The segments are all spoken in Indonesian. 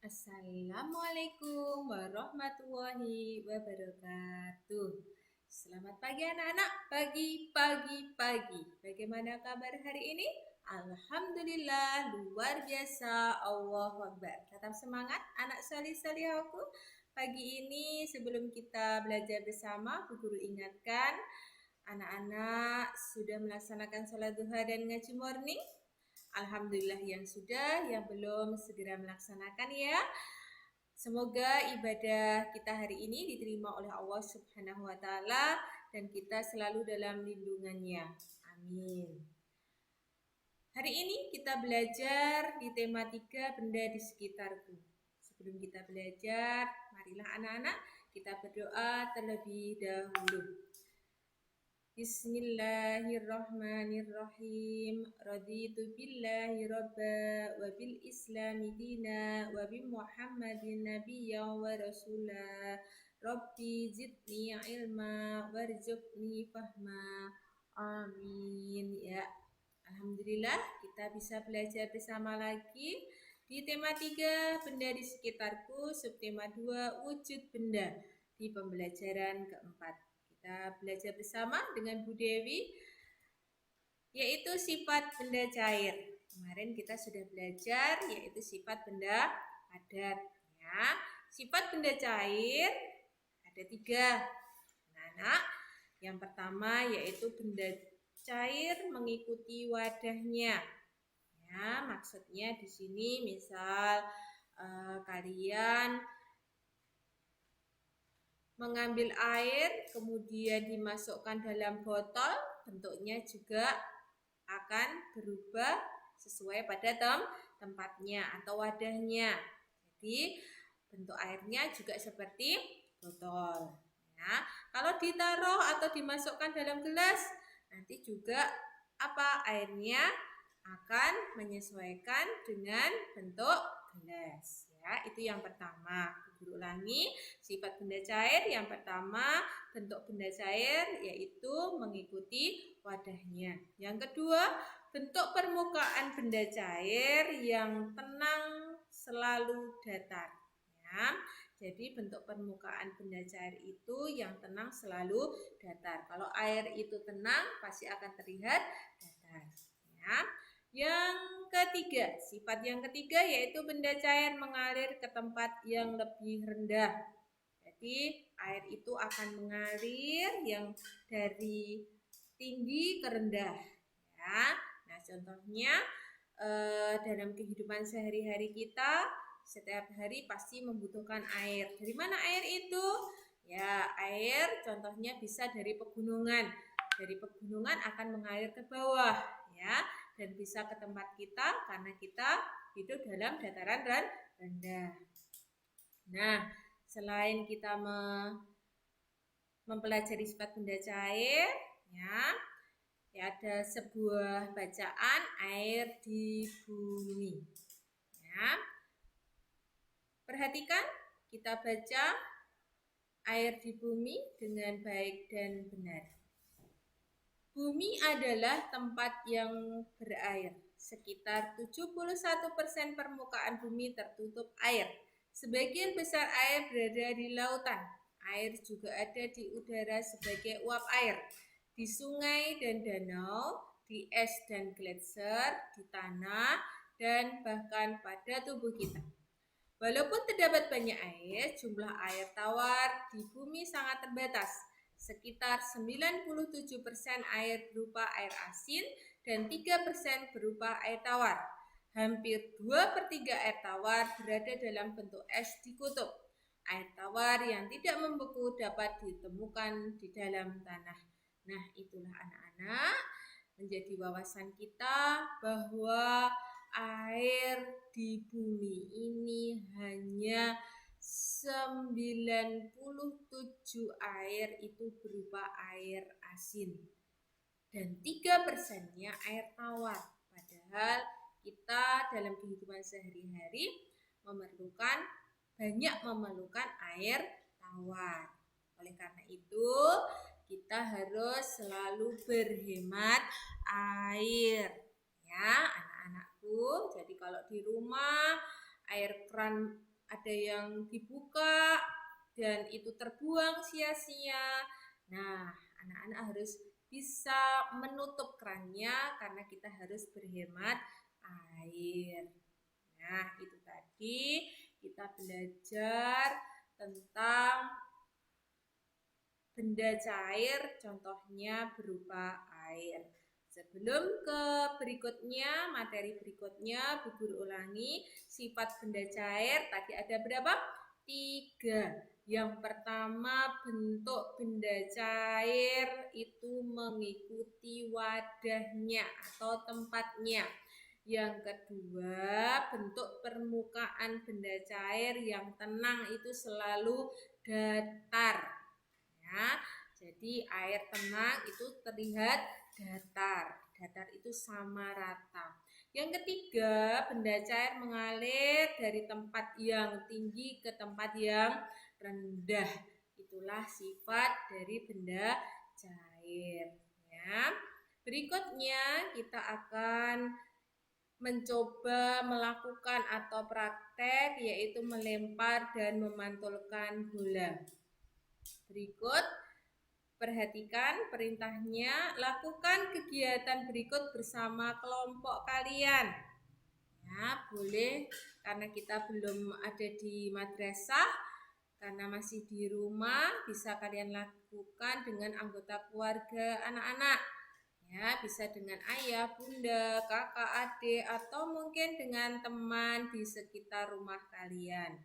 Assalamualaikum warahmatullahi wabarakatuh. Selamat pagi anak-anak, pagi. Bagaimana kabar hari ini? Alhamdulillah, luar biasa, Allahu Akbar. Tetap semangat anak salih-salihaku. Pagi ini sebelum kita belajar bersama, Bu Guru ingatkan anak-anak sudah melaksanakan sholat duha dan ngaji morning. Alhamdulillah yang sudah, yang belum segera melaksanakan ya. Semoga ibadah kita hari ini diterima oleh Allah Subhanahu wa taala dan kita selalu dalam lindungannya. Amin. Hari ini kita belajar di tema 3 benda di sekitarku. Sebelum kita belajar, marilah anak-anak kita berdoa terlebih dahulu. Bismillahirrahmanirrahim. Raditu billahi rabba wa bil islami dina wa bi Muhammadin nabiyya wa rasula. Rabbi zidni ilma warzuqni fahma. Amin ya. Alhamdulillah kita bisa belajar bersama lagi di tema 3 benda di sekitarku, subtema 2 wujud benda di pembelajaran keempat. Kita belajar bersama dengan Bu Dewi, yaitu sifat benda cair. Kemarin kita sudah belajar yaitu sifat benda padat. Ya. Sifat benda cair ada 3. Anak-anak, yang pertama yaitu benda cair mengikuti wadahnya. Ya, maksudnya di sini misal kalian mengambil air kemudian dimasukkan dalam botol, bentuknya juga akan berubah sesuai pada tempatnya atau wadahnya. Jadi bentuk airnya juga seperti botol. Ya, kalau ditaruh atau dimasukkan dalam gelas, nanti juga airnya akan menyesuaikan dengan bentuk gelas. Ya, itu yang pertama. Guru ulangi, sifat benda cair yang pertama, bentuk benda cair yaitu mengikuti wadahnya. Yang kedua, bentuk permukaan benda cair yang tenang selalu datar. Ya, jadi bentuk permukaan benda cair itu yang tenang selalu datar. Kalau air itu tenang pasti akan terlihat datar. Ya. Yang ketiga, sifat yang ketiga yaitu benda cair mengalir ke tempat yang lebih rendah. Jadi air itu akan mengalir yang dari tinggi ke rendah. Ya. Nah, contohnya dalam kehidupan sehari-hari kita setiap hari pasti membutuhkan air. Dari mana air itu? Ya, air contohnya bisa dari pegunungan. Dari pegunungan akan mengalir ke bawah, ya, dan bisa ke tempat kita karena kita hidup dalam dataran rendah. Nah, selain kita mempelajari sifat benda cair, ya ada sebuah bacaan air di bumi. Ya. Perhatikan, kita baca air di bumi dengan baik dan benar. Bumi adalah tempat yang berair. Sekitar 71% permukaan bumi tertutup air. Sebagian besar air berada di lautan. Air juga ada di udara sebagai uap air, di sungai dan danau, di es dan gletser, di tanah, dan bahkan pada tubuh kita. Walaupun terdapat banyak air, jumlah air tawar di bumi sangat terbatas. Sekitar 97% air berupa air asin dan 3% berupa air tawar. Hampir 2/3 air tawar berada dalam bentuk es di kutub. Air tawar yang tidak membeku dapat ditemukan di dalam tanah. Nah, itulah anak-anak menjadi wawasan kita bahwa air di bumi ini hanya 97 air itu berupa air asin dan 3%-nya air tawar. Padahal kita dalam kehidupan sehari-hari banyak memerlukan air tawar. Oleh karena itu, kita harus selalu berhemat air. Ya, anak-anakku. Jadi kalau di rumah air keran ada yang dibuka dan itu terbuang sia-sia. Nah, anak-anak harus bisa menutup kerannya karena kita harus berhemat air. Nah, itu tadi kita belajar tentang benda cair, contohnya berupa air. Sebelum ke berikutnya, materi berikutnya, Bu Guru ulangi sifat benda cair. Tadi ada berapa? 3. Yang pertama, bentuk benda cair itu mengikuti wadahnya atau tempatnya. Yang kedua, bentuk permukaan benda cair yang tenang itu selalu datar. Ya, jadi air tenang itu terlihat datar. Datar itu sama rata. Yang ketiga, benda cair mengalir dari tempat yang tinggi ke tempat yang rendah. Itulah sifat dari benda cair. Ya. Berikutnya kita akan mencoba melakukan atau praktek yaitu melempar dan memantulkan bola. Berikut, perhatikan perintahnya, lakukan kegiatan berikut bersama kelompok kalian. Ya, boleh karena kita belum ada di madrasah, karena masih di rumah, bisa kalian lakukan dengan anggota keluarga anak-anak. Ya, bisa dengan ayah, bunda, kakak, adik, atau mungkin dengan teman di sekitar rumah kalian.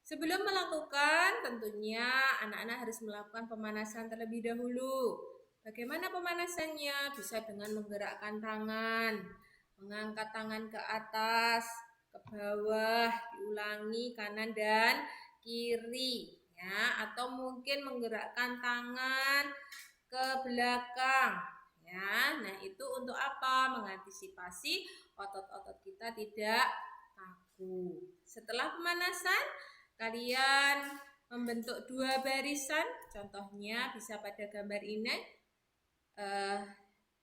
Sebelum melakukan, tentunya anak-anak harus melakukan pemanasan terlebih dahulu. Bagaimana pemanasannya? Bisa dengan menggerakkan tangan, mengangkat tangan ke atas, ke bawah, diulangi kanan dan kiri, ya, atau mungkin menggerakkan tangan ke belakang. Ya, nah itu untuk apa? Mengantisipasi otot-otot kita tidak kaku. Setelah pemanasan, kalian membentuk 2 barisan. Contohnya bisa pada gambar ini,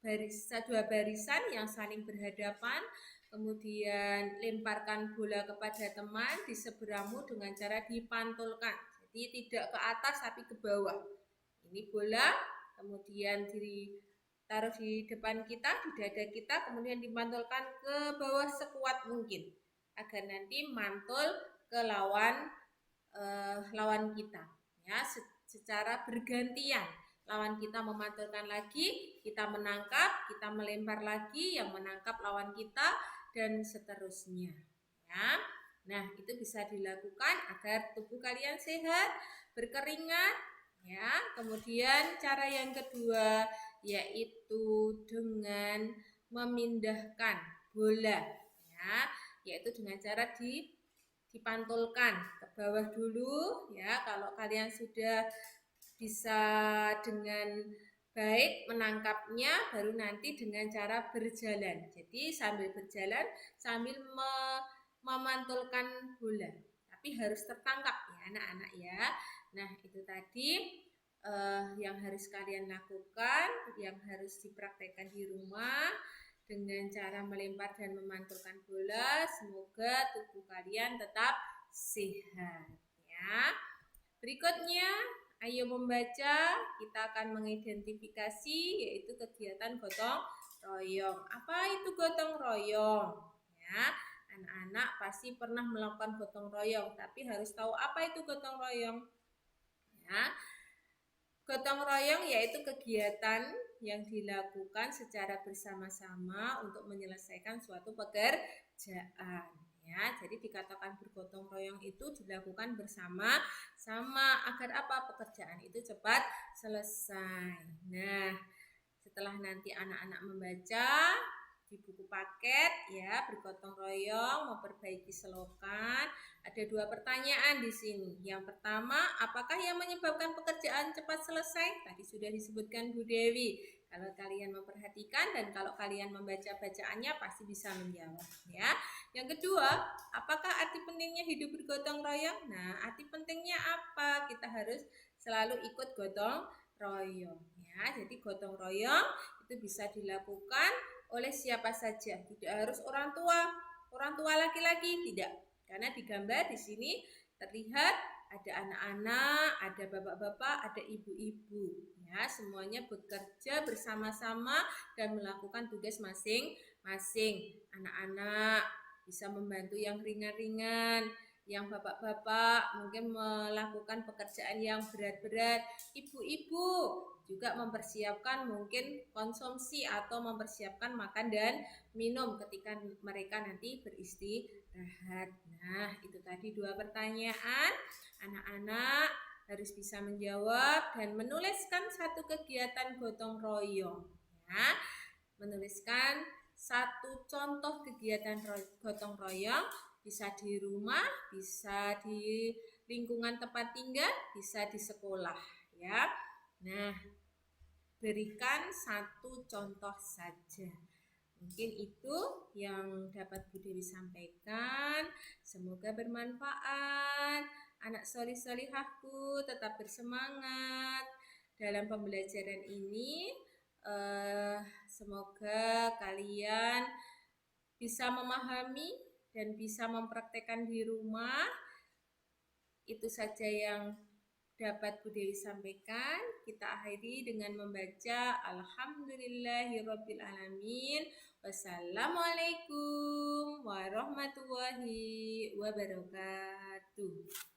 2 barisan yang saling berhadapan. Kemudian lemparkan bola kepada teman di seberangmu dengan cara dipantulkan. Jadi tidak ke atas tapi ke bawah. Ini bola, kemudian taruh di depan kita, di dada kita, kemudian dimantulkan ke bawah sekuat mungkin agar nanti mantul ke lawan kita, ya, secara bergantian. Lawan kita memantulkan lagi, kita menangkap, kita melempar lagi, yang menangkap lawan kita dan seterusnya, ya. Nah, itu bisa dilakukan agar tubuh kalian sehat, berkeringat, ya. Kemudian cara yang kedua yaitu dengan memindahkan bola, ya, yaitu dengan cara dipantulkan ke bawah dulu, ya. Kalau kalian sudah bisa dengan baik menangkapnya, baru nanti dengan cara berjalan. Jadi sambil berjalan sambil memantulkan bola, tapi harus tertangkap ya anak-anak ya. Nah, itu tadi yang harus kalian lakukan, yang harus dipraktekkan di rumah dengan cara melempar dan memantulkan bola. Semoga tubuh kalian tetap sehat ya. Berikutnya, ayo membaca. Kita akan mengidentifikasi yaitu kegiatan gotong royong. Apa itu gotong royong? Ya, anak-anak pasti pernah melakukan gotong royong, tapi harus tahu apa itu gotong royong. Ya. Gotong royong yaitu kegiatan yang dilakukan secara bersama-sama untuk menyelesaikan suatu pekerjaan. Ya, jadi dikatakan bergotong royong itu dilakukan bersama-sama agar apa? Pekerjaan itu cepat selesai. Nah, setelah nanti anak-anak membaca di buku paket ya, bergotong royong, memperbaiki selokan. Ada 2 pertanyaan di sini. Yang pertama, apakah yang menyebabkan pekerjaan cepat selesai? Tadi sudah disebutkan Bu Dewi. Kalau kalian memperhatikan dan kalau kalian membaca bacaannya pasti bisa menjawab ya. Yang kedua, apakah arti pentingnya hidup bergotong royong? Nah, arti pentingnya apa? Kita harus selalu ikut gotong royong ya. Jadi gotong royong itu bisa dilakukan oleh siapa saja, tidak harus orang tua laki-laki, tidak. Karena digambar di sini terlihat ada anak-anak, ada bapak-bapak, ada ibu-ibu. Ya, semuanya bekerja bersama-sama dan melakukan tugas masing-masing. Anak-anak bisa membantu yang ringan-ringan, yang bapak-bapak mungkin melakukan pekerjaan yang berat-berat. Ibu-ibu juga mempersiapkan mungkin konsumsi atau mempersiapkan makan dan minum ketika mereka nanti beristirahat. Nah, itu tadi 2 pertanyaan. Anak-anak harus bisa menjawab dan menuliskan satu kegiatan gotong royong. Ya, menuliskan satu contoh kegiatan gotong royong, bisa di rumah, bisa di lingkungan tempat tinggal, bisa di sekolah. Ya, nah, berikan satu contoh saja. Mungkin itu yang dapat Bu Dewi sampaikan. Semoga bermanfaat. Anak solih-solihahku tetap bersemangat dalam pembelajaran ini. Semoga kalian bisa memahami dan bisa mempraktekkan di rumah. Itu saja yang dapat Bu Dewi sampaikan. Kita akhiri dengan membaca Alhamdulillahirrabbilalamin. Wassalamualaikum warahmatullahi wabarakatuh.